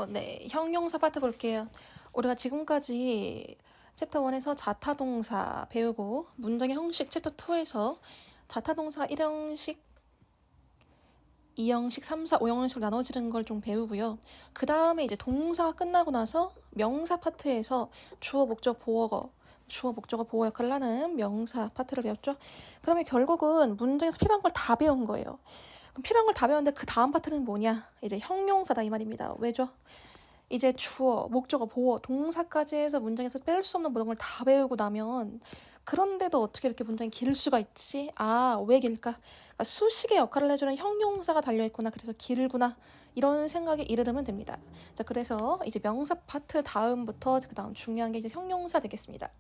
네. 형용사 파트 볼게요. 우리가 지금까지 챕터 1에서 자타동사 배우고 문장의 형식 챕터 2에서 자타동사 1형식, 2형식, 3, 4, 5형식으로 나눠지는 걸 좀 배우고요. 그 다음에 이제 동사가 끝나고 나서 명사 파트에서 주어, 목적, 보어거, 주어, 목적어, 보어 역할을 하는 명사 파트를 배웠죠. 그러면 결국은 문장에서 필요한 걸 다 배운 거예요. 그럼 필요한 걸 다 배웠는데 그 다음 파트는 뭐냐? 이제 형용사다 이 말입니다. 왜죠? 이제 주어, 목적어, 보어, 동사까지 해서 문장에서 뺄 수 없는 모든 걸 다 배우고 나면 그런데도 어떻게 이렇게 문장이 길 수가 있지? 아, 왜 길까? 그러니까 수식의 역할을 해주는 형용사가 달려있구나. 그래서 길구나. 이런 생각에 이르르면 됩니다. 자, 그래서 이제 명사 파트 다음부터 그 다음 중요한 게 이제 형용사 되겠습니다.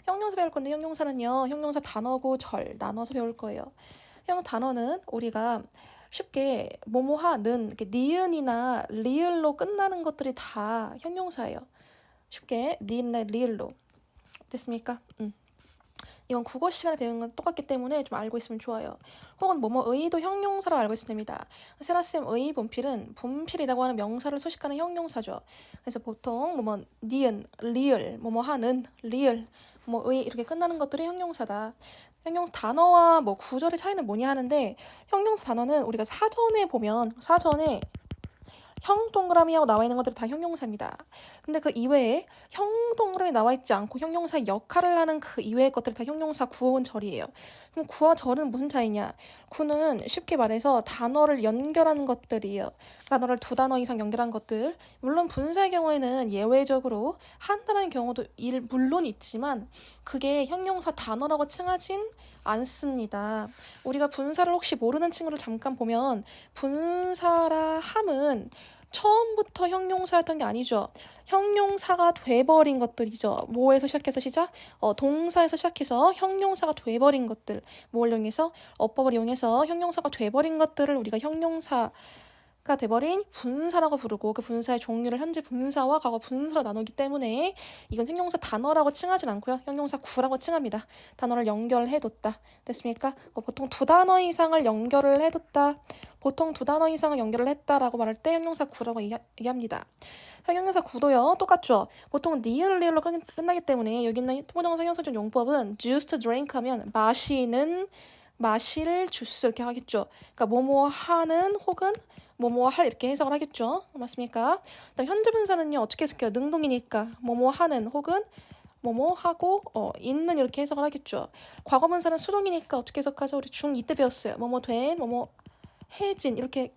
형용사 배울 건데 형용사는요. 형용사 단어구 절 나눠서 배울 거예요. 형 단어는 우리가 쉽게 뭐뭐하는 이렇게 니은이나 리을로 끝나는 것들이 다 형용사예요. 쉽게 니은이나 리을로 됐습니까? 이건 국어 시간에 배운 건 똑같기 때문에 좀 알고 있으면 좋아요. 혹은 뭐뭐의도 형용사로 알고 있으면 됩니다. 세라쌤 의 분필은 분필이라고 하는 명사를 수식하는 형용사죠. 그래서 보통 뭐뭐 니은, 리을, 뭐뭐하는, 리을, 뭐의 이렇게 끝나는 것들이 형용사다. 형용사 단어와 뭐 구절의 차이는 뭐냐 하는데 형용사 단어는 우리가 사전에 보면 사전에 형 동그라미하고 나와 있는 것들이 다 형용사입니다. 근데 그 이외에 형 동그라미 나와 있지 않고 형용사 역할을 하는 그 이외의 것들이 다 형용사 구어원 절이에요. 그럼 구와 절은 무슨 차이냐? 구는 쉽게 말해서 단어를 연결하는 것들이에요. 단어를 두 단어 이상 연결한 것들. 물론 분사의 경우에는 예외적으로 한 단어의 경우도 물론 있지만 그게 형용사 단어라고 칭하진 않습니다. 우리가 분사를 혹시 모르는 친구를 잠깐 보면 분사라 함은 처음부터 형용사였던 게 아니죠. 형용사가 돼버린 것들이죠. 뭐에서 시작해서 시작? 동사에서 시작해서 형용사가 돼버린 것들. 뭘 이용해서? 어법을 이용해서 형용사가 돼버린 것들을 우리가 형용사가 돼버린 분사라고 부르고 그 분사의 종류를 현재 분사와 과거 분사로 나누기 때문에 이건 형용사 단어라고 칭하진 않고요. 형용사 구라고 칭합니다. 단어를 연결해뒀다. 됐습니까? 보통 두 단어 이상을 연결을 해뒀다. 보통 두 단어 이상을 연결을 했다라고 말할 때 형용사 구라고 얘기합니다. 형용사 구도요. 똑같죠. 보통 니은 리을로 끝나기 때문에 여기 있는 토부정사 형용사적 용법은 juice to drink 하면 마시는, 마실 주스 이렇게 하겠죠. 그러니까 뭐뭐 하는 혹은 뭐뭐 할 이렇게 해석을 하겠죠. 맞습니까? 그다음 현재 분사는요. 어떻게 해석해요? 능동이니까 뭐뭐 하는 혹은 뭐뭐 하고 있는 이렇게 해석을 하겠죠. 과거 분사는 수동이니까 어떻게 해석하죠? 우리 중2 때 배웠어요. 뭐뭐 된, 뭐뭐 해진 이렇게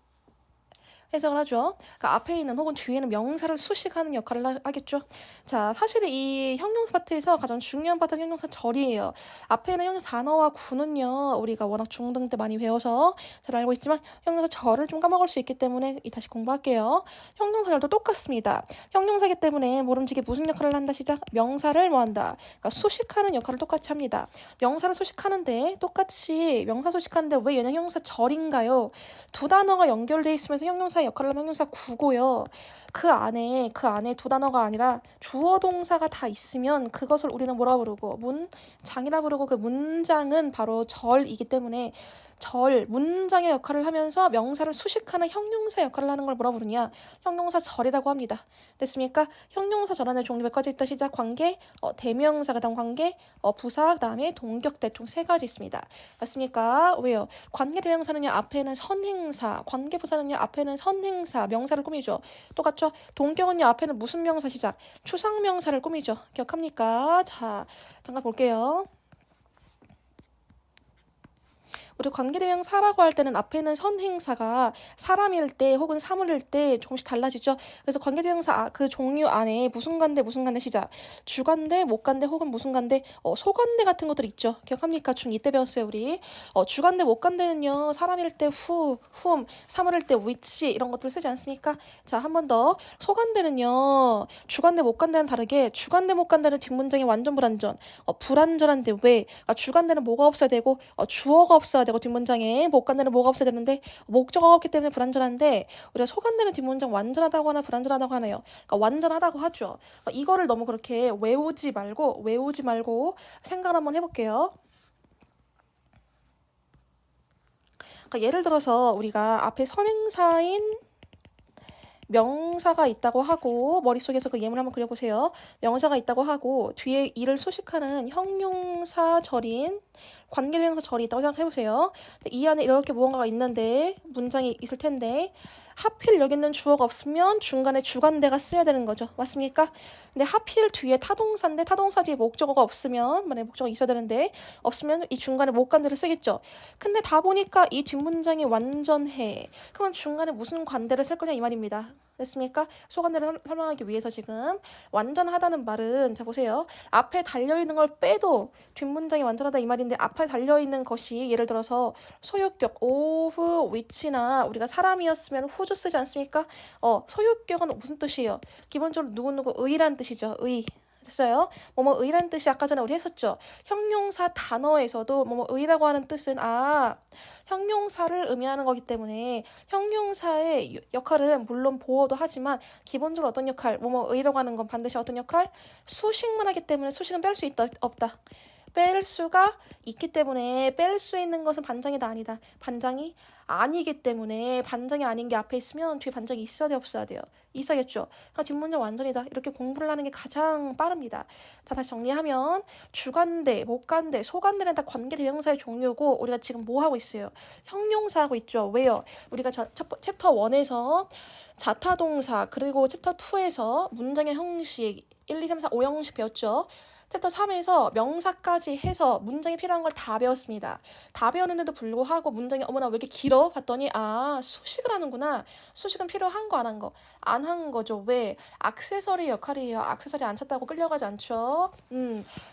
해석을 하죠. 그러니까 앞에 있는 혹은 뒤에 있는 명사를 수식하는 역할을 하겠죠. 자, 사실 이 형용사 파트에서 가장 중요한 파트는 형용사 절이에요. 앞에 있는 형용사 단어와 구는요. 우리가 워낙 중등 때 많이 배워서 잘 알고 있지만 형용사 절을 좀 까먹을 수 있기 때문에 다시 공부할게요. 형용사 절도 똑같습니다. 형용사이기 때문에 모름지기 무슨 역할을 한다 시작? 명사를 뭐 한다? 그러니까 수식하는 역할을 똑같이 합니다. 명사를 수식하는데 똑같이 명사 수식하는데 왜 얘는 형용사 절인가요? 두 단어가 연결돼 있으면서 형용사 역할을 하면 형용사 구고요. 그 안에 두 단어가 아니라 주어 동사가 다 있으면 그것을 우리는 뭐라 부르고 문장이라 부르고 그 문장은 바로 절이기 때문에 절, 문장의 역할을 하면서 명사를 수식하는 형용사 역할을 하는 걸 뭐라 부르냐? 형용사 절이라고 합니다. 됐습니까? 형용사 절 안에 종류 몇 가지 있다 시작 관계, 대명사 그다음 관계, 부사 그다음에 동격대 총 세 가지 있습니다. 맞습니까? 왜요? 관계 대명사는요 앞에는 선행사, 관계 부사는요 앞에는 선행사, 명사를 꾸미죠. 똑같죠? 동격은요 앞에는 무슨 명사 시작? 추상명사를 꾸미죠. 기억합니까? 자, 잠깐 볼게요. 우리 관계대명사라고 할 때는 앞에는 선행사가 사람일 때 혹은 사물일 때 조금씩 달라지죠. 그래서 관계대명사 그 종류 안에 무슨 관대 시작. 주관대, 목관대 혹은 무슨 관대, 소관대 같은 것들 있죠. 기억합니까? 중2 때 배웠어요, 우리. 주관대, 목관대는요. 사람일 때 사물일 때 which 이런 것들 쓰지 않습니까? 자, 한 번 더. 소관대는요. 주관대, 목관대는 다르게 주관대, 목관대는 뒷문장이 완전 불완전. 불완전한데 왜? 그러니까 주관대는 뭐가 없어야 되고 주어가 없어야 되고 뒷문장에 목관대는 뭐가 없어야 되는데 목적어가 없기 때문에 불완전한데 우리가 소관대는 뒷문장 완전하다고 하나 불완전하다고 하나요? 그러니까 완전하다고 하죠. 이거를 너무 그렇게 외우지 말고 생각을 한번 해볼게요. 그러니까 예를 들어서 우리가 앞에 선행사인 명사가 있다고 하고 머릿속에서 그 예문 한번 그려보세요. 명사가 있다고 하고 뒤에 이를 수식하는 형용사절인 관계대명사절이 있다고 생각해보세요. 이 안에 이렇게 무언가가 있는데 문장이 있을 텐데 하필 여기 있는 주어가 없으면 중간에 주관대가 쓰여야 되는 거죠. 맞습니까? 근데 하필 뒤에 타동사인데 타동사 뒤에 목적어가 없으면 만약에 목적어가 있어야 되는데 없으면 이 중간에 목관대를 쓰겠죠. 근데 다 보니까 이 뒷문장이 완전해. 그러면 중간에 무슨 관대를 쓸 거냐 이 말입니다. 됐습니까? 소관대를 설명하기 위해서 지금 완전하다는 말은 자 보세요. 앞에 달려있는 걸 빼도 뒷문장이 완전하다 이 말인데 앞에 달려있는 것이 예를 들어서 소유격 of which나 우리가 사람이었으면 whose 쓰지 않습니까? 소유격은 무슨 뜻이에요? 기본적으로 누구누구 의란 뜻이죠. 의. 됐어요? 뭐뭐 의란 뜻이 아까 전에 우리 했었죠. 형용사 단어에서도 뭐뭐 의라고 하는 뜻은 형용사를 의미하는 거기 때문에 형용사의 역할은 물론 보호도 하지만 기본적으로 어떤 역할, 뭐뭐 의라고 하는 건 반드시 어떤 역할? 수식만 하기 때문에 수식은 뺄 수 있다, 없다. 뺄 수가 있기 때문에 뺄 수 있는 것은 반장이다 아니다. 반장이 아니기 때문에 반장이 아닌 게 앞에 있으면 뒤에 반장이 있어야 돼 없어야 돼요. 있어야겠죠. 뒷문장 완전이다. 이렇게 공부를 하는 게 가장 빠릅니다. 자 다시 정리하면 주관대, 목관대, 소관대는 다 관계대명사의 종류고 우리가 지금 뭐 하고 있어요? 형용사 하고 있죠. 왜요? 우리가 챕터 1에서 자타동사 그리고 챕터 2에서 문장의 형식 1, 2, 3, 4, 5형식 배웠죠. 챕터 3에서 명사까지 해서 문장이 필요한 걸 다 배웠습니다. 다 배웠는데도 불구하고 문장이 어머나 왜 이렇게 길어? 봤더니 수식을 하는구나. 수식은 필요한 거 안 한 거? 안 한 거죠. 왜? 액세서리 역할이에요. 액세서리 안 찾다고 끌려가지 않죠.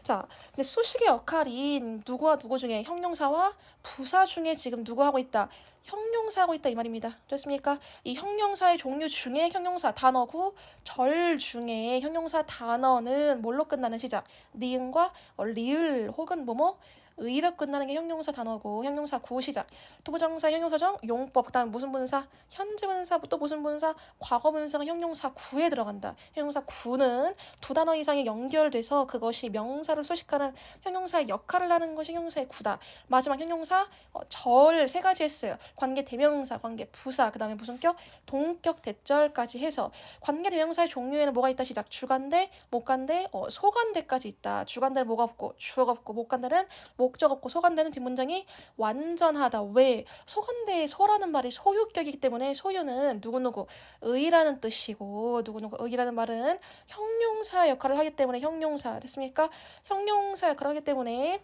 자, 근데 수식의 역할인 누구와 누구 중에 형용사와 부사 중에 지금 누구 하고 있다? 형용사하고 있다 이 말입니다. 됐습니까? 이 형용사의 종류 중에 형용사 단어구 절 중에 형용사 단어는 뭘로 끝나는 시작? 니은과 리을 혹은 뭐뭐 의로 끝나는 게 형용사 단어고 형용사 구 시작. 투부정사 형용사정 용법 그다음 무슨 분사 현재 분사 또 무슨 분사 과거 분사가 형용사 구에 들어간다. 형용사 구는 두 단어 이상이 연결돼서 그것이 명사를 수식하는 형용사의 역할을 하는 것이 형용사의 구다. 마지막 형용사 절 세 가지 했어요. 관계 대명사, 관계 부사 그다음에 무슨 격 동격 대절까지 해서 관계 대명사의 종류에는 뭐가 있다 시작. 주관대, 목관대, 소관대까지 있다. 주관대는 뭐가 없고 주어가 없고 목관대는 목적 없고 소관대는 뒷문장이 완전하다. 왜? 소관대의 소라는 말이 소유격이기 때문에 소유는 누구누구 의라는 뜻이고 누구누구 의라는 말은 형용사 역할을 하기 때문에 형용사 됐습니까? 형용사 역할을 하기 때문에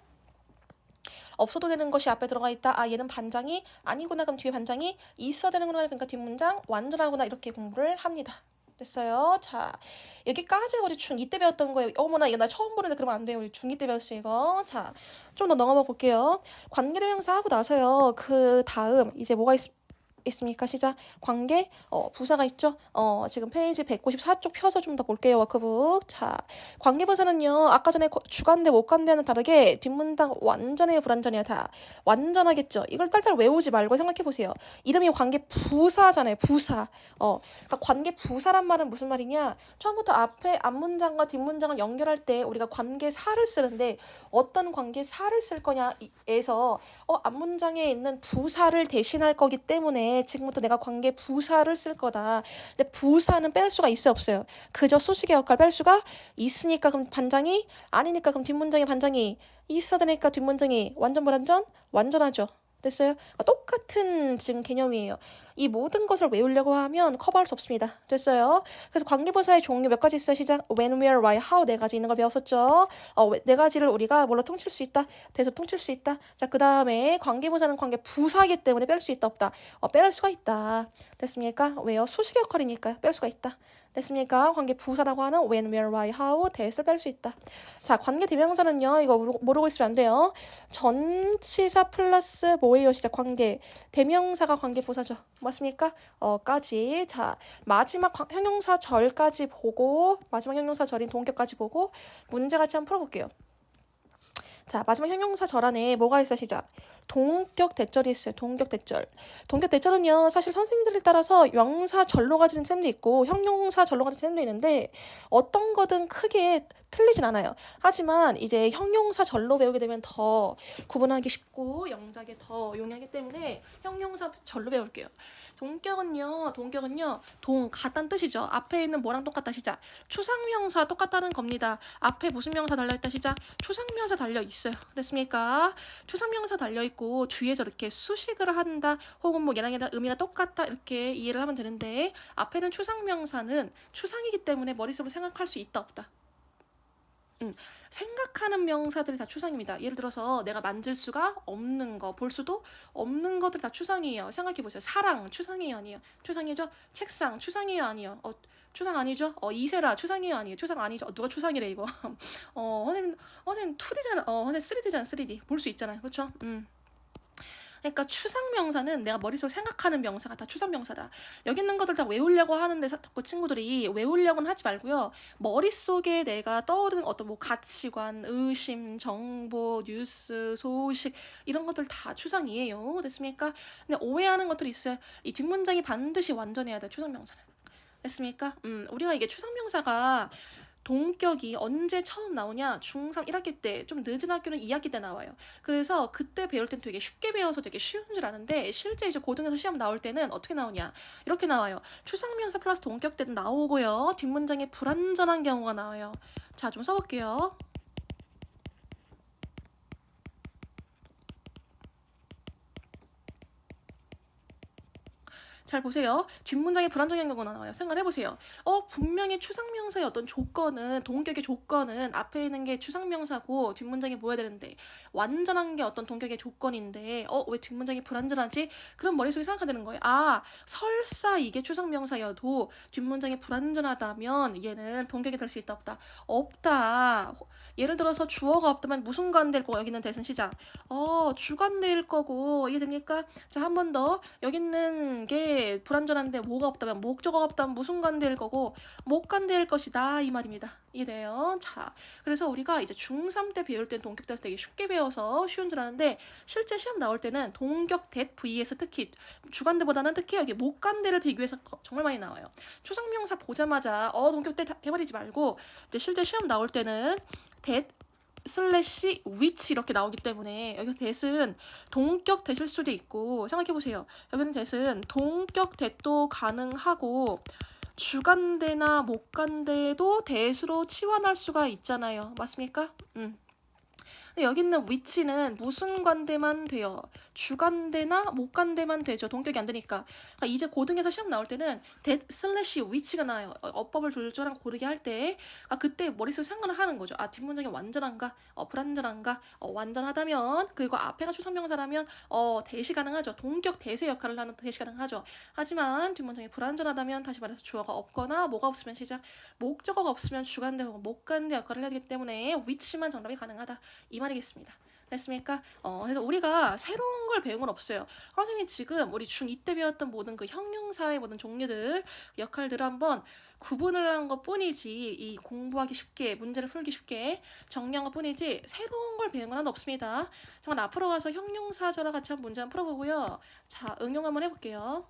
없어도 되는 것이 앞에 들어가 있다. 얘는 반장이 아니구나. 그럼 뒤에 반장이 있어야 되는구나. 그러니까 뒷문장 완전하구나. 이렇게 공부를 합니다. 됐어요. 자, 여기까지가 우리 중2 때 배웠던 거예요. 어머나 이거 나 처음 보는데 그러면 안 돼요. 우리 중2 때 배웠어요 이거. 자, 좀 더 넘어가 볼게요. 관계대명사 하고 나서요. 그 다음 이제 뭐가 있습니까? 시작. 관계 부사가 있죠. 지금 페이지 194쪽 펴서 좀 더 볼게요. 워크북. 자, 관계부사는요. 아까 전에 주관대 목관대는 다르게 뒷문장 완전해요, 불완전해요? 다 완전하겠죠. 이걸 딸딸 외우지 말고 생각해 보세요. 이름이 관계부사잖아요. 부사. 그러니까 관계부사란 말은 무슨 말이냐? 처음부터 앞에 앞문장과 뒷문장을 연결할 때 우리가 관계사를 쓰는데 어떤 관계사를 쓸 거냐에서 앞문장에 있는 부사를 대신할 거기 때문에 지금부터 내가 관계 부사를 쓸 거다. 근데 부사는 뺄 수가 있어요, 없어요? 그저 수식의 역할 뺄 수가 있으니까 그럼 반장이 아니니까 그럼 뒷문장에 반장이 있어야 되니까 뒷문장이 완전 불완전? 완전하죠. 됐어요? 똑같은 지금 개념이에요. 이 모든 것을 외우려고 하면 커버할 수 없습니다. 됐어요? 그래서 관계부사의 종류 몇 가지 있어요. 시작. when, where, why, how 네 가지 있는 걸 배웠었죠. 네 가지를 우리가 뭘로 통칠 수 있다? 대서 통칠 수 있다. 자, 그 다음에 관계부사는 관계부사이기 때문에 뺄 수 있다 없다? 뺄 수가 있다. 됐습니까? 왜요? 수식 역할이니까요. 뺄 수가 있다. 됐습니까? 관계 부사라고 하는 when, where, why, how, that을 뺄 수 있다. 자, 관계 대명사는요. 이거 모르고 있으면 안 돼요. 전치사 플러스 뭐예요? 시작 관계. 대명사가 관계 부사죠. 맞습니까? 까지. 자, 마지막 형용사 절까지 보고 마지막 형용사 절인 동격까지 보고 문제 같이 한번 풀어볼게요. 자, 마지막 형용사 절 안에 뭐가 있어? 시작. 동격 대절이 있어요. 동격 대절. 동격 대절은요. 사실 선생님들에 따라서 명사 절로 가지는 셈도 있고 형용사 절로 가지는 셈도 있는데 어떤 거든 크게 틀리진 않아요. 하지만 이제 형용사 절로 배우게 되면 더 구분하기 쉽고 영작에 더 용이하기 때문에 형용사 절로 배울게요. 동격은요, 같다는 뜻이죠. 앞에 있는 뭐랑 똑같다 시작. 추상명사 똑같다는 겁니다. 앞에 무슨 명사 달려있다 시작. 추상명사 달려있어요. 됐습니까? 추상명사 달려있고 뒤에서 이렇게 수식을 한다 혹은 뭐 얘랑 의미가 똑같다 이렇게 이해를 하면 되는데, 앞에는 추상명사는 추상이기 때문에 머릿속으로 생각할 수 있다 없다. 생각하는 명사들이 다 추상입니다. 예를 들어서 내가 만질 수가 없는 거, 볼 수도 없는 것들이 다 추상이에요. 생각해보세요. 사랑, 추상이에요, 아니에요? 추상이죠? 책상, 추상이에요, 아니에요? 추상 아니죠? 이세라, 추상이에요, 아니에요? 추상 아니죠? 누가 추상이래, 이거. 선생님 2D잖아. 선생님 3D잖아, 3D. 볼 수 있잖아요. 그쵸? 그러니까 추상명사는 내가 머릿속에 생각하는 명사가 다 추상명사다. 여기 있는 것들 다 외우려고 하는데 그 친구들이 외우려고는 하지 말고요. 머릿속에 내가 떠오르는 어떤 뭐 가치관, 의심, 정보, 뉴스, 소식 이런 것들 다 추상이에요. 됐습니까? 근데 오해하는 것들이 있어요. 이 뒷문장이 반드시 완전해야 돼, 추상명사는. 됐습니까? 우리가 이게 추상명사가 동격이 언제 처음 나오냐? 중3 1학기 때, 좀 늦은 학교는 2학기 때 나와요. 그래서 그때 배울 땐 되게 쉽게 배워서 되게 쉬운 줄 아는데, 실제 이제 고등에서 시험 나올 때는 어떻게 나오냐? 이렇게 나와요. 추상명사 플러스 동격 때도 나오고요. 뒷문장에 불완전한 경우가 나와요. 자, 좀 써볼게요. 잘 보세요. 뒷문장에 불안정한 경우가 나와요. 생각해보세요. 분명히 추상명사의 어떤 조건은, 동격의 조건은 앞에 있는 게 추상명사고 뒷문장이 뭐야 되는데, 완전한 게 어떤 동격의 조건인데 왜 뒷문장이 불완전하지? 그럼 머릿속에 생각하게 되는 거예요. 설사 이게 추상명사여도 뒷문장이 불완전하다면 얘는 동격이 될 수 있다 없다? 없다. 예를 들어서 주어가 없다면 무슨 관될 거고, 여기는 대신 시작. 주관될 거고, 이해됩니까? 자, 한 번 더. 여기 있는 게 불완전한데 뭐가 없다면, 목적어가 없다면 무슨 관될 거고, 못 관될 것이다 이 말입니다. 이해돼요? 자, 그래서 우리가 이제 중3 때 배울 땐 동격대에서 되게 쉽게 배워서 쉬운 줄 아는데, 실제 시험 나올 때는 동격 대 vs 특히 주관대보다는 특히 여기 목관대를 비교해서 정말 많이 나와요. 추상명사 보자마자 동격대 해버리지 말고, 이제 실제 시험 나올 때는 that 슬래시 which 이렇게 나오기 때문에, 여기서 that은 동격 that일 수도 있고, 생각해보세요. 여기는 that은 동격 that도 가능하고 주관대나 목관대도 that으로 치환할 수가 있잖아요. 맞습니까? 근데 여기 있는 which는 무슨 관대만 돼요? 주관대나 목관대만 되죠. 동격이 안 되니까. 그러니까 이제 고등에서 시험 나올 때는 that slash which가 나와요. 어법을 줄줄랑 고르게 할 때, 그때 머릿속에 생각을 하는 거죠. 뒷문장이 완전한가? 불완전한가? 완전하다면, 그리고 앞에가 추상명사라면 대시 가능하죠. 동격 대세 역할을 하는 대시 가능하죠. 하지만 뒷문장이 불완전하다면, 다시 말해서 주어가 없거나 뭐가 없으면 시작, 목적어가 없으면 주관대 혹은 목관대 역할을 해야 되기 때문에 which만 정답이 가능하다 이 말이겠습니다. 됐습니까? 그래서 우리가 새로운 걸 배운 건 없어요. 선생님이 지금 우리 중2 때 배웠던 모든 그 형용사의 모든 종류들, 역할들을 한번 구분을 한 것 뿐이지, 이 공부하기 쉽게, 문제를 풀기 쉽게 정리한 것 뿐이지 새로운 걸 배운 건 하나도 없습니다. 정말 앞으로 가서 형용사절하 같이 한번 문제 한번 풀어보고요. 자, 응용 한번 해볼게요.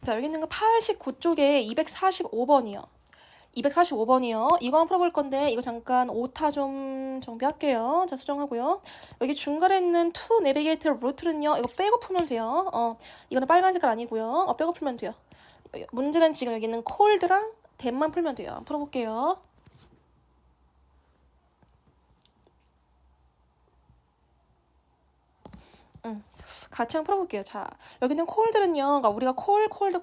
자, 여기 있는 거 89쪽에 245번이요. 245번이요. 이거 한번 풀어볼 건데, 이거 잠깐 오타 좀 정비할게요. 자, 수정하고요. 여기 중간에 있는 to navigate route는요, 이거 빼고 풀면 돼요. 이거는 빨간 색깔 아니고요. 빼고 풀면 돼요. 문제는 지금 여기 있는 cold랑 that만 풀면 돼요. 한번 풀어볼게요. 같이 한번 풀어볼게요. 자, 여기는 cold는요, 그러니까 우리가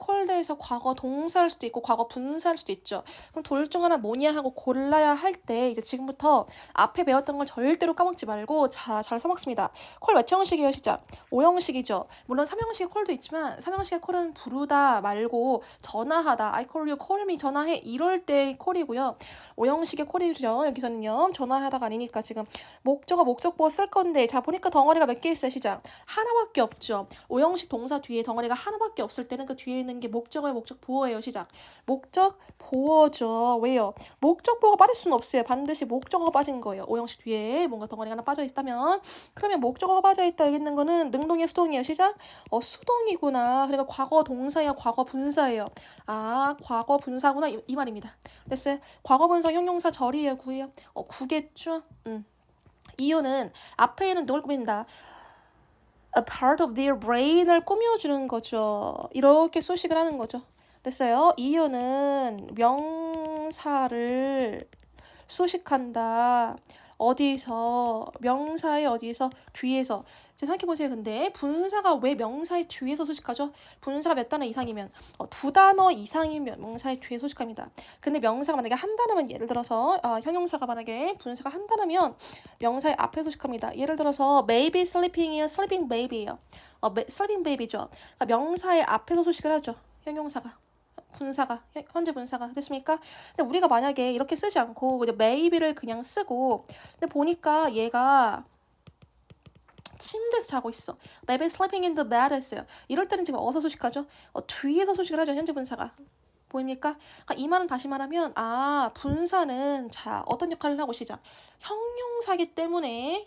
cold에서 과거 동사일 수도 있고 과거 분사일 수도 있죠. 그럼 둘 중 하나 뭐냐 하고 골라야 할 때, 이제 지금부터 앞에 배웠던 걸 절대로 까먹지 말고, 자, 잘 써먹습니다. 콜 몇 형식이에요, 시작? 5형식이죠. 물론 3형식의 콜도 있지만 3형식의 콜은 부르다 말고 전화하다, I call you, call me, 전화해, 이럴 때 콜이고요. 5형식의 콜이죠. 여기서는요, 전화하다가 아니니까 지금 목적어 목적보호 쓸 건데, 자, 보니까 덩어리가 몇 개 있어요, 시작? 하나밖에 하나밖에 없죠. 오형식 동사 뒤에 덩어리가 하나밖에 없을 때는 그 뒤에 있는 게 목적어의 목적 보어예요. 시작. 목적 보어죠. 왜요? 목적 보어가 빠질 수는 없어요. 반드시 목적어가 빠진 거예요. 오형식 뒤에 뭔가 덩어리가 하나 빠져 있다면 그러면 목적어가 빠져 있다 여기 있는 거는 능동이에요, 수동이에요. 시작. 수동이구나. 그러니까 과거 동사예요, 과거 분사예요. 아, 과거 분사구나 이 말입니다. 됐어요? 과거 분사 형용사 절이에요, 구예요. 구겠죠? 이유는 앞에는 누굴 꾸민다? A part of their brain을 꾸며주는 거죠. 이렇게 수식을 하는 거죠. 됐어요? 이유는 명사를 수식한다. 어디서? 명사의 어디서? 뒤에서. 생각해보세요. 근데 분사가 왜 명사의 뒤에서 수식하죠? 분사가 몇 단어 이상이면 2단어 이상이면 명사의 뒤에 수식합니다. 근데 명사가 만약에 한 단어면 예를 들어서 형용사가 만약에 분사가 한 단어면 명사의 앞에 수식합니다. 예를 들어서 maybe sleeping이요. sleeping baby예요. sleeping baby죠. 그러니까 명사의 앞에서 수식을 하죠. 형용사가. 분사가 현재 분사가 됐습니까? 근데 우리가 만약에 이렇게 쓰지 않고 그냥 maybe를 그냥 쓰고 근데 보니까 얘가 침대에서 자고 있어. Maybe sleeping in the bed 했어요. 이럴 때는 지금 어디서 수식하죠? 뒤에서 수식을 하죠. 현재 분사가. 보입니까? 이 말은 다시 말하면 분사는 자 어떤 역할을 하고 시작. 형용사기 때문에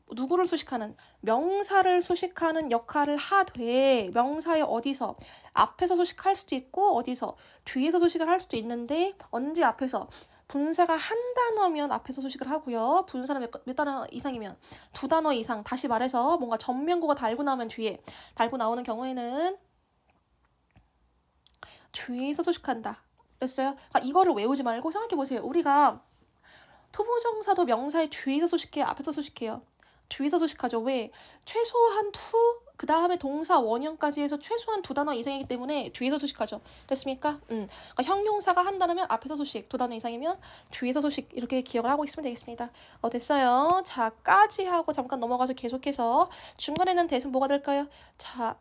누구를 수식하는 명사를 수식하는 역할을 하되 명사의 어디서 앞에서 수식할 수도 있고 어디서 뒤에서 수식을 할 수도 있는데 언제 앞에서 분사가 한 단어면 앞에서 수식을 하고요. 분사는 몇 단어 이상이면 2단어 이상 다시 말해서 뭔가 전면구가 달고 나오면 뒤에 달고 나오는 경우에는 뒤에서 수식한다. 됐어요? 이거를 외우지 말고 생각해보세요. 우리가 투부정사도 명사의 뒤에서 수식해요? 앞에서 수식해요? 뒤에서 수식하죠. 왜? 최소한 그 다음에 동사 원형까지 해서 최소한 2단어 이상이기 때문에 뒤에서 수식하죠. 됐습니까? 그러니까 형용사가 한 단어면 앞에서 수식, 2단어 이상이면 뒤에서 수식 이렇게 기억을 하고 있으면 되겠습니다. 됐어요. 자, 까지 하고 잠깐 넘어가서 계속해서 중간에는 대신 뭐가 될까요? 자,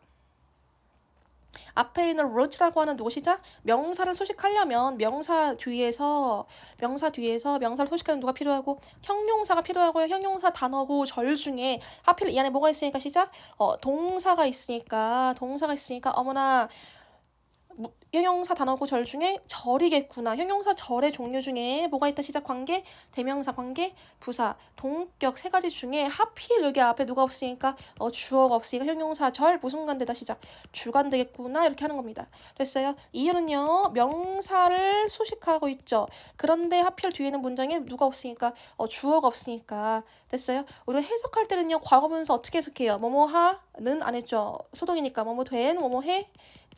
앞에 있는 root라고 하는 누구시죠? 명사를 수식하려면 명사 뒤에서 명사를 수식하는 누가 필요하고 형용사가 필요하고요. 형용사 단어구 절 중에 하필 이 안에 뭐가 있으니까 시작? 동사가 있으니까 어머나 형용사 단어구 절 중에 절이겠구나. 형용사 절의 종류 중에 뭐가 있다 시작 관계, 대명사 관계, 부사, 동격 세 가지 중에 하필 여기 앞에 누가 없으니까 주어가 없으니까 형용사 절 무슨 관대다 시작 주관 되겠구나 이렇게 하는 겁니다. 됐어요? 이유는요 명사를 수식하고 있죠. 그런데 하필 뒤에는 문장에 누가 없으니까 주어가 없으니까 됐어요? 우리가 해석할 때는요 과거분사 어떻게 해석해요? 뭐뭐하는 안 했죠. 수동이니까 뭐뭐 된, 뭐뭐 해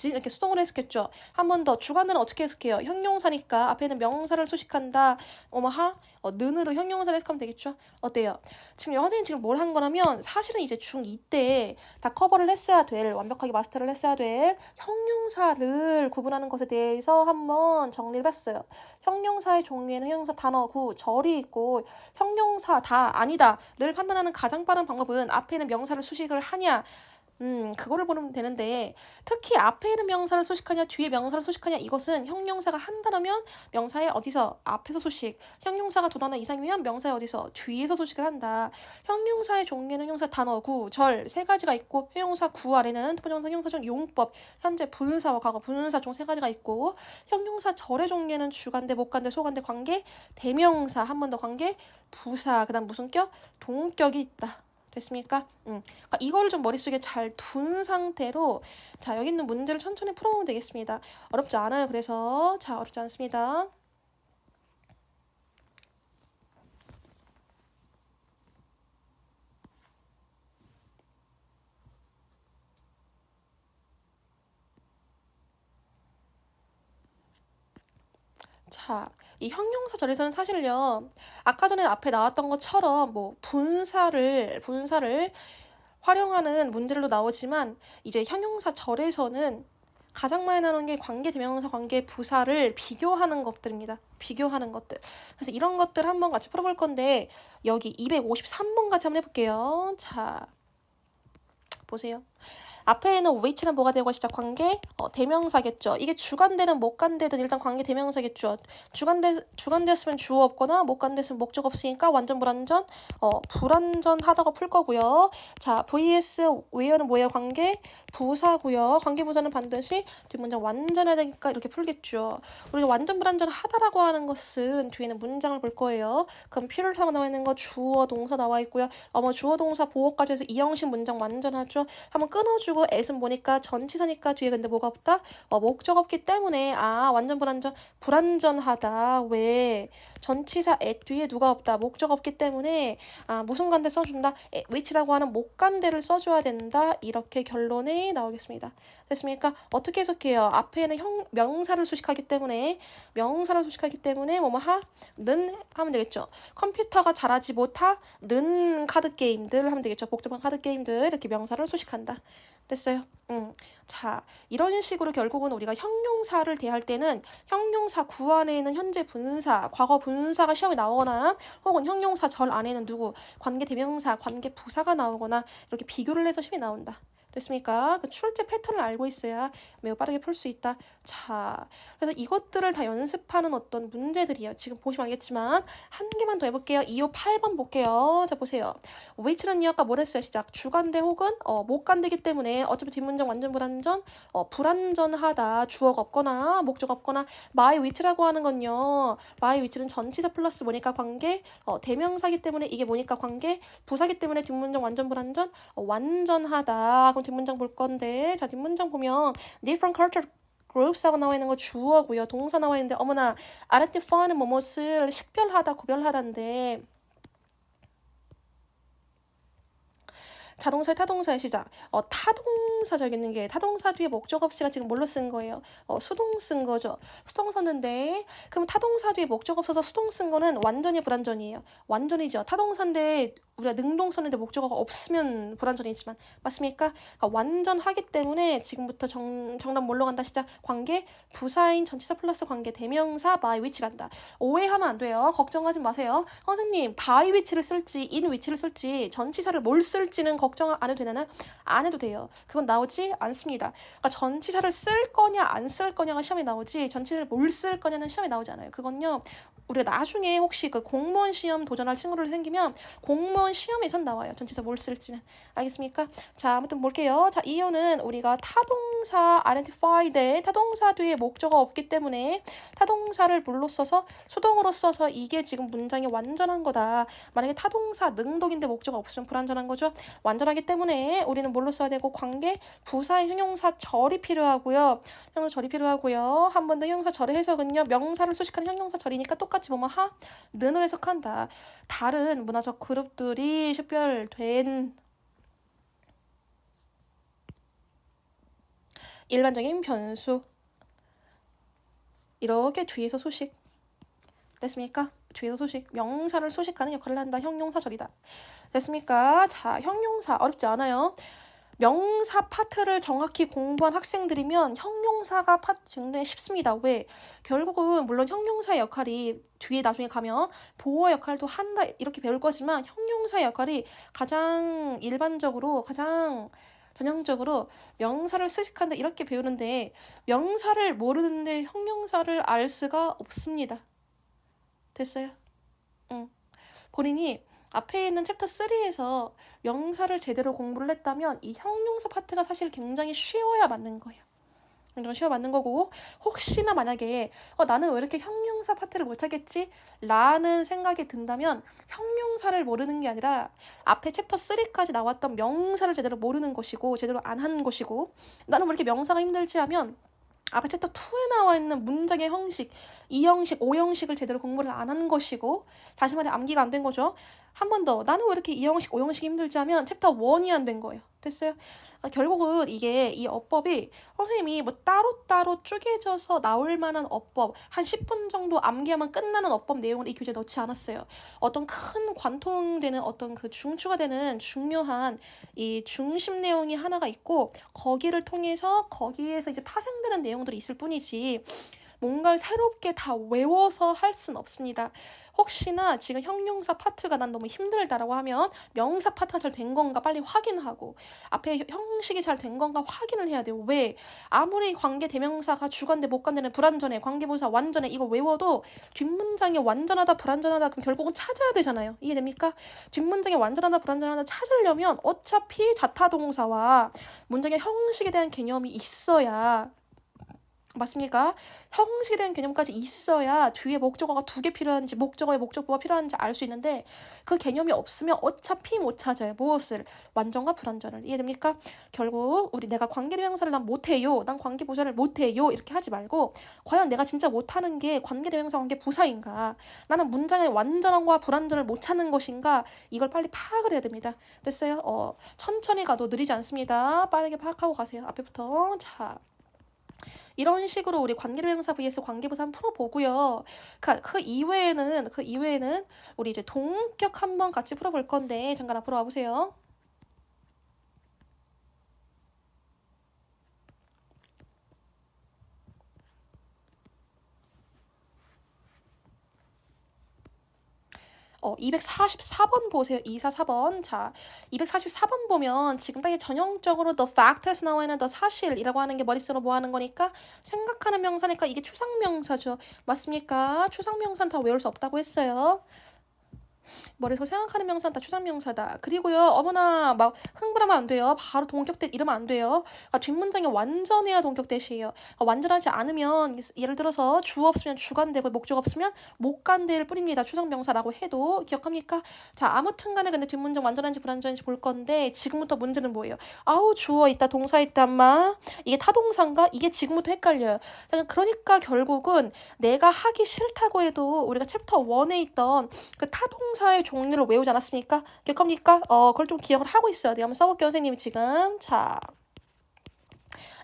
이렇게 수동으로 해석했죠. 한 번 더 주관은 어떻게 해석해요? 형용사니까 앞에는 명사를 수식한다. 는으로 형용사를 해석하면 되겠죠. 어때요? 지금 선생님 지금 뭘 한 거냐면 사실은 이제 중2 때 다 커버를 했어야 될 완벽하게 마스터를 했어야 될 형용사를 구분하는 것에 대해서 한번 정리를 했어요. 형용사의 종류에는 형용사 단어구, 절이 있고 형용사 다 아니다를 판단하는 가장 빠른 방법은 앞에는 명사를 수식을 하냐 그거를 보면 되는데 특히 앞에 있는 명사를 수식하냐 뒤에 명사를 수식하냐 이것은 형용사가 한 단어면 명사의 어디서 앞에서 수식 형용사가 2단어 이상이면 명사의 어디서 뒤에서 수식을 한다. 형용사의 종류에는 형용사 단어구, 절 세 가지가 있고 형용사 구 아래는 특별정사, 형용사적 용법, 현재 분사와 과거 분사 총 세 가지가 있고 형용사 절의 종류에는 주관대, 목관대, 소관대, 관계, 대명사 한 번 더 관계, 부사 그다음 무슨 격? 동격이 있다. 됐습니까? 그러니까 이거를 좀 머릿속에 잘 둔 상태로 자 여기 있는 문제를 천천히 풀어보면 되겠습니다. 어렵지 않아요. 그래서 자 어렵지 않습니다. 자, 이 형용사절에서는 사실요 아까 전에 앞에 나왔던 것처럼 뭐 분사를 활용하는 문제로 나오지만 이제 형용사절에서는 가장 많이 나오는 게 관계, 대명사, 관계, 부사를 비교하는 것들입니다. 비교하는 것들. 그래서 이런 것들 한번 같이 풀어볼 건데 여기 253번 같이 한번 해볼게요. 자, 보세요. 앞에 있는 which는 뭐가 되고 시작 관계 대명사겠죠. 이게 주관되든 못 간되든 일단 관계 대명사겠죠. 주관되었으면 주어 없거나 못 간되었으면 목적 없으니까 완전 불완전 불완전하다고 풀 거고요. 자, vs where는 뭐예요? 관계 부사고요. 관계 부사는 반드시 뒷문장 완전해야 되니까 이렇게 풀겠죠. 우리가 완전 불완전하다라고 하는 것은 뒤에는 문장을 볼 거예요. 그럼 필요하다고 나와 있는 거 주어 동사 나와 있고요. 주어 동사 보어까지 해서 이형식 문장 완전하죠. 한번 끊어주고 at은 보니까 전치사니까 뒤에 근데 뭐가 없다? 목적 없기 때문에 완전 불완전하다. 왜? 전치사 at 뒤에 누가 없다? 목적 없기 때문에 무슨 관대 써준다? which라고 하는 목관대를 써줘야 된다. 이렇게 결론이 나오겠습니다. 됐습니까? 어떻게 해석해요? 앞에는 명사를 수식하기 때문에 뭐뭐 하는 하면 되겠죠. 컴퓨터가 잘하지 못하는 카드 게임들 하면 되겠죠. 복잡한 카드 게임들 이렇게 명사를 수식한다. 됐어요? 자, 이런 식으로 결국은 우리가 형용사를 대할 때는 형용사 구 안에 있는 현재 분사, 과거 분사가 시험에 나오거나 혹은 형용사 절 안에는 누구, 관계 대명사, 관계 부사가 나오거나 이렇게 비교를 해서 시험에 나온다. 됐습니까? 그 출제 패턴을 알고 있어야 매우 빠르게 풀 수 있다. 자, 그래서 이것들을 다 연습하는 어떤 문제들이에요. 지금 보시면 알겠지만 한 개만 더 해볼게요. 2호 8번 볼게요. 자, 보세요. which는요, 아까 뭐랬어요? 시작. 주관대 혹은 못 간대기 때문에 어차피 뒷문장 완전 불완전, 불완전하다. 주어가 없거나 목적 없거나 my which라고 하는 건요. my which는 전치사 플러스 뭐니까 관계, 대명사기 때문에 이게 뭐니까 관계, 부사기 때문에 뒷문장 완전 불완전, 완전하다. 그럼 뒷문장 볼 건데, 자, 뒷문장 보면 different culture groups하고 나와 있는 거 주어고요. 동사 나와 있는데 어머나 identify는 뭐뭇을 식별하다, 구별하다인데 자동사의 타동사의 시작. 타동사 저기 있는 게 타동사 뒤에 목적 없이가 지금 뭘로 쓴 거예요? 수동 쓴 거죠. 수동 썼는데 그럼 타동사 뒤에 목적 없어서 수동 쓴 거는 완전히 불완전이에요. 완전이죠. 타동사인데 우리가 능동 썼는데 목적어가 없으면 불완전이지만 맞습니까? 그러니까 완전하기 때문에 지금부터 정답 뭘로 간다? 시작. 관계 부사인 전치사 플러스 관계 대명사 by which 간다. 오해하면 안 돼요. 걱정하지 마세요. 선생님 by which를 쓸지 in which를 쓸지 전치사를 뭘 쓸지는 걱정 안 해도 되나요? 안 해도 돼요. 그건 나오지 않습니다. 그러니까 전치사를 쓸 거냐 안 쓸 거냐가 시험에 나오지 전치사를 뭘 쓸 거냐는 시험에 나오지 않아요. 그건요. 우리가 나중에 혹시 그 공무원 시험 도전할 친구들 생기면 공무원 시험에선 나와요. 전치사 뭘 쓸지는. 알겠습니까? 자, 아무튼 볼게요. 자, 이유는 우리가 타동사 identify 대 타동사 뒤에 목적어가 없기 때문에 타동사를 물로 써서 수동으로 써서 이게 지금 문장이 완전한 거다. 만약에 타동사 능동인데 목적어가 없으면 불완전한 거죠. 완전하기 때문에 우리는 뭘로 써야 되고 관계 부사의 형용사 절이 필요하고요. 형용사 절이 필요하고요. 한 번 더 형용사 절의 해석은요. 명사를 수식하는 형용사 절이니까 똑같이 뭐뭐 하는을 해석한다. 다른 문화적 그룹들이 식별된 일반적인 변수 이렇게 뒤에서 수식 됐습니까? 뒤에서 수식 명사를 수식하는 역할을 한다. 형용사 절이다. 됐습니까? 자, 형용사 어렵지 않아요. 명사 파트를 정확히 공부한 학생들이면 형용사가 굉장히 쉽습니다. 왜? 결국은 물론 형용사의 역할이 뒤에 나중에 가면 보호 역할도 한다 이렇게 배울 거지만 형용사의 역할이 가장 일반적으로 가장 전형적으로 명사를 수식한다 이렇게 배우는데 명사를 모르는데 형용사를 알 수가 없습니다. 됐어요? 응. 본인이 앞에 있는 챕터 3에서 명사를 제대로 공부를 했다면 이 형용사 파트가 사실 굉장히 쉬워야 맞는 거예요. 굉장히 쉬워 맞는 거고 혹시나 만약에 나는 왜 이렇게 형용사 파트를 못하겠지? 라는 생각이 든다면 형용사를 모르는 게 아니라 앞에 챕터 3까지 나왔던 명사를 제대로 모르는 것이고 제대로 안 한 것이고 나는 왜 이렇게 명사가 힘들지 하면 앞에 챕터 2에 나와 있는 문장의 형식, 2형식, 5형식을 제대로 공부를 안 한 것이고 다시 말해 암기가 안 된 거죠. 한 번 더 나는 왜 이렇게 2형식, 5형식이 힘들지 하면 챕터 1이 안 된 거예요. 됐어요? 결국은 이게 이 어법이 선생님이 뭐 따로따로 쪼개져서 나올 만한 어법 한 10분 정도 암기하면 끝나는 어법 내용을 이 교재에 넣지 않았어요. 어떤 큰 관통되는 어떤 그 중추가 되는 중요한 이 중심 내용이 하나가 있고 거기를 통해서 거기에서 이제 파생되는 내용들이 있을 뿐이지 뭔가를 새롭게 다 외워서 할 순 없습니다. 혹시나 지금 형용사 파트가 난 너무 힘들다라고 하면 명사 파트가 잘 된 건가 빨리 확인하고 앞에 형식이 잘 된 건가 확인을 해야 돼요. 왜? 아무리 관계 대명사가 주관대 목관대는 불완전해. 관계부사 완전해. 이거 외워도 뒷문장이 완전하다 불완전하다 그럼 결국은 찾아야 되잖아요. 이해됩니까? 뒷문장이 완전하다 불완전하다 찾으려면 어차피 자타동사와 문장의 형식에 대한 개념이 있어야 맞습니까? 형식에 대한 개념까지 있어야 뒤에 목적어가 2개 필요한지 목적어의 목적보가 필요한지 알 수 있는데 그 개념이 없으면 어차피 못 찾아요. 무엇을? 완전과 불완전을. 이해됩니까? 결국 우리 내가 관계대명사를 난 못해요. 난 관계부사를 못해요. 이렇게 하지 말고 과연 내가 진짜 못하는 게 관계대명사 관계부사인가? 나는 문장의 완전함과 불완전을 못 찾는 것인가? 이걸 빨리 파악을 해야 됩니다. 됐어요? 천천히 가도 느리지 않습니다. 빠르게 파악하고 가세요. 앞에부터. 자. 이런 식으로 우리 관계대명사 vs 관계부사 한번 풀어보고요. 그 이외에는 우리 이제 동격 한번 같이 풀어볼 건데 잠깐 앞으로 와보세요. 어, 244번 보세요. 244번. 자, 244번 보면 지금 딱 전형적으로 the fact에서 나와 있는 the 사실이라고 하는 게 머릿속으로 뭐 하는 거니까 생각하는 명사니까 이게 추상명사죠. 맞습니까? 추상명사는 다 외울 수 없다고 했어요. 머릿속 생각하는 명사는 다 추상명사다. 그리고요, 어머나 막 흥분하면 안 돼요. 바로 동격대 이러면 안 돼요. 뒷문장이 완전해야 동격대시예요. 완전하지 않으면 예를 들어서 주 없으면 주관되고 목적 없으면 목관될 뿐입니다. 추상명사라고 해도 기억합니까? 자, 아무튼간에 근데 뒷문장 완전한지 불완전한지 볼 건데 지금부터 문제는 뭐예요? 아우 주어 있다 동사 있다 마 이게 타동사인가? 이게 지금부터 헷갈려요. 그러니까 결국은 내가 하기 싫다고 해도 우리가 챕터 1에 있던 그 타동사의 종류를 외우지 않았습니까? 기억합니까? 그걸 좀 기억을 하고 있어야 돼요. 한번 써볼게요, 선생님이 지금. 자,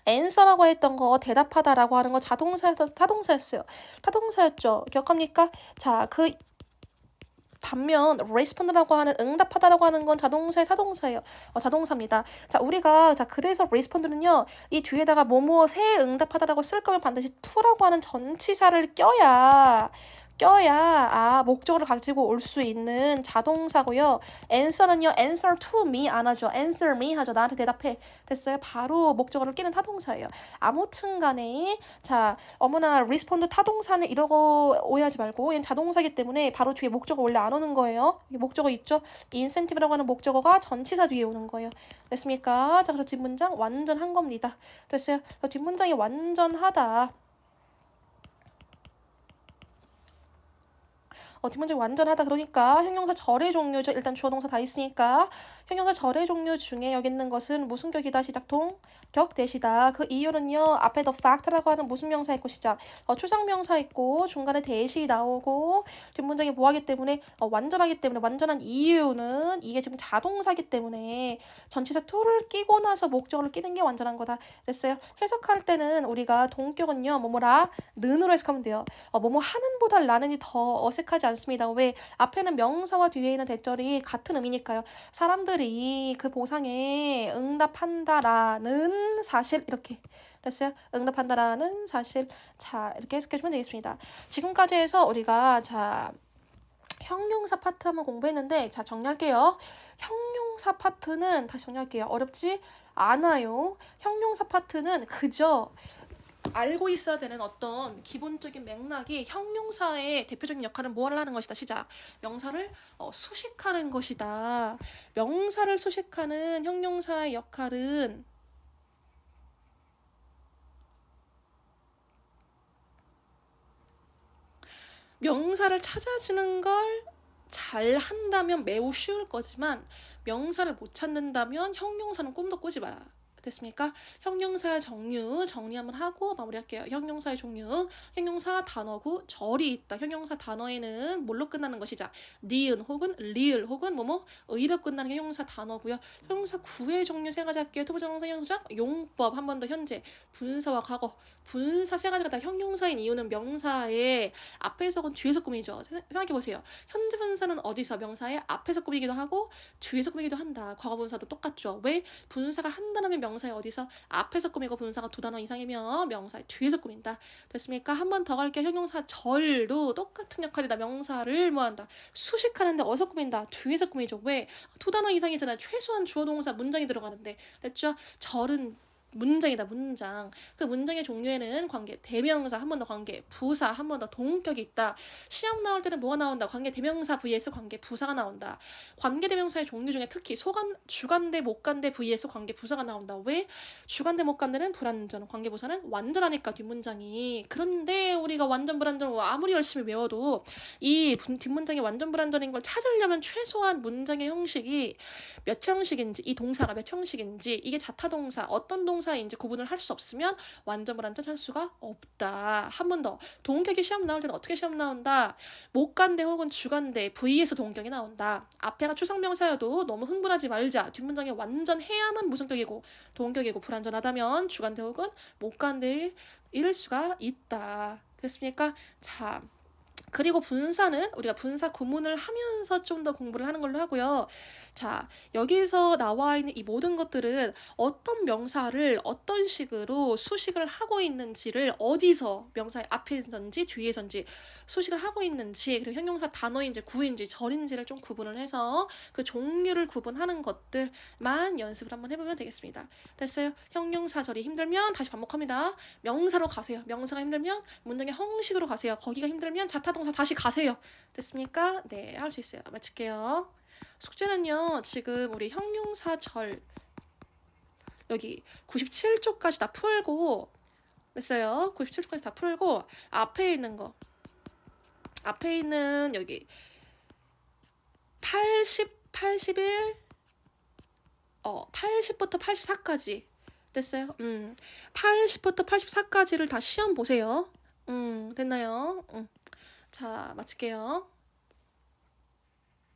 answer라고 했던 거 대답하다라고 하는 거 자동사였어, 타동사였어요. 타동사였죠. 기억합니까? 자, 그 반면 respond라고 하는 응답하다라고 하는 건 자동사의 타동사예요. 자동사입니다. 자, 우리가 그래서 respond는요. 이 뒤에다가 뭐뭐에 응답하다라고 쓸 거면 반드시 to라고 하는 전치사를 껴야 목적어를 가지고 올 수 있는 자동사고요. answer는요. answer to me 안 하죠. answer me 하죠. 나한테 대답해. 됐어요? 바로 목적어를 끼는 타동사예요. 아무튼 간에 자, 어머나 respond 타동사는 이러고 오해하지 말고 얘는 자동사이기 때문에 바로 뒤에 목적어 원래 안 오는 거예요. 여기 목적어 있죠? incentive라고 하는 목적어가 전치사 뒤에 오는 거예요. 됐습니까? 자, 그래서 뒷문장 완전한 겁니다. 됐어요? 뒷문장이 완전하다. 뒷문장이 완전하다 그러니까 형용사 절의 종류죠. 일단 주어 동사 다 있으니까 형용사 절의 종류 중에 여기 있는 것은 무슨 격이다? 시작 동격 대시다. 그 이유는요. 앞에 the fact라고 하는 무슨 명사 있고 시작 추상명사 있고 중간에 대시 나오고 뒷문장이 뭐하기 때문에 완전하기 때문에 완전한 이유는 이게 지금 자동사기 때문에 전치사 to를 끼고 나서 목적어를 끼는 게 완전한 거다. 됐어요? 해석할 때는 우리가 동격은요. 뭐뭐라 는으로 해석하면 돼요. 뭐뭐 하는보다 라는이 더 어색하지 않습니다. 왜? 앞에는 명사와 뒤에 있는 대절이 같은 의미니까요. 사람들이 그 보상에 응답한다라는 사실 이렇게 됐어요? 응답한다라는 사실 자 이렇게 해석해주면 되겠습니다. 지금까지 해서 우리가 자 형용사 파트 한번 공부했는데 자 정리할게요. 형용사 파트는 다시 정리할게요. 어렵지 않아요. 형용사 파트는 그저 알고 있어야 되는 어떤 기본적인 맥락이 형용사의 대표적인 역할은 뭘 하는 것이다. 시작. 명사를 수식하는 것이다. 명사를 수식하는 형용사의 역할은 명사를 찾아주는 걸 잘 한다면 매우 쉬울 거지만 명사를 못 찾는다면 형용사는 꿈도 꾸지 마라. 됐습니까? 형용사의 종류 정리 한번 하고 마무리할게요. 형용사의 종류, 형용사 단어구, 절이 있다. 형용사 단어에는 뭘로 끝나는 것이자 니은 혹은 리을 혹은 뭐뭐 의로 끝나는 형용사 단어고요. 형용사 구의 종류 세 가지 할게요. 두 번째 형용사 용법 한 번 더 현재 분사와 과거 분사 세 가지가 다 형용사인 이유는 명사의 앞에서 혹은 뒤에서 꾸미죠. 생각해보세요. 현재 분사는 어디서 명사의 앞에서 꾸미기도 하고 뒤에서 꾸미기도 한다. 과거 분사도 똑같죠. 왜? 분사가 한다면 명사의 어디서 앞에서 꾸미고 분사가 두 단어 이상이면 명사의 뒤에서 꾸민다. 됐습니까? 한 번 더 갈게요. 형용사 절도 똑같은 역할이다. 명사를 뭐 한다? 수식하는데 어디서 꾸민다? 뒤에서 꾸미죠. 왜? 두 단어 이상이잖아요. 최소한 주어 동사 문장이 들어가는데. 됐죠? 절은 문장이다. 문장. 그 문장의 종류에는 관계 대명사 한 번 더 관계 부사 한 번 더 동격이 있다. 시험 나올 때는 뭐가 나온다? 관계 대명사 vs 관계 부사가 나온다. 관계 대명사의 종류 중에 특히 주관대 목관대 vs 관계 부사가 나온다. 왜? 주관대 목관대는 불완전, 관계 부사는 완전하니까 뒷문장이. 그런데 우리가 완전 불완전 아무리 열심히 외워도 이 뒷문장이 완전 불완전인 걸 찾으려면 최소한 문장의 형식이 몇 형식인지, 이 동사가 몇 형식인지, 이게 자타동사 어떤 동사인지 구분을 할 수 없으면 완전 불완전 찾을 수가 없다. 한 번 더. 동격이 시험 나올 때는 어떻게 시험 나온다? 목관대 혹은 주관대 vs 동격이 나온다. 앞에가 추상명사여도 너무 흥분하지 말자. 뒷문장에 완전 해야만 무성격이고 동격이고 불완전하다면 주관대 혹은 목관대일 수가 있다. 됐습니까? 자, 그리고 분사는 우리가 분사 구문을 하면서 좀 더 공부를 하는 걸로 하고요. 자, 여기서 나와 있는 이 모든 것들은 어떤 명사를 어떤 식으로 수식을 하고 있는지를 어디서 명사의 앞에선지 뒤에선지 수식을 하고 있는지, 그리고 형용사 단어인지 구인지 절인지를 좀 구분을 해서 그 종류를 구분하는 것들만 연습을 한번 해보면 되겠습니다. 됐어요? 형용사절이 힘들면 다시 반복합니다. 명사로 가세요. 명사가 힘들면 문장의 형식으로 가세요. 거기가 힘들면 자타동사 다시 가세요. 됐습니까? 네, 할 수 있어요. 마칠게요. 숙제는요, 지금 우리 형용사절 여기 97쪽까지 다 풀고, 됐어요. 97쪽까지 다 풀고 앞에 있는 거, 앞에 있는 여기 80, 81, 80부터 84까지 됐어요. 80부터 84까지를 다 시험 보세요. 됐나요? 자, 마칠게요.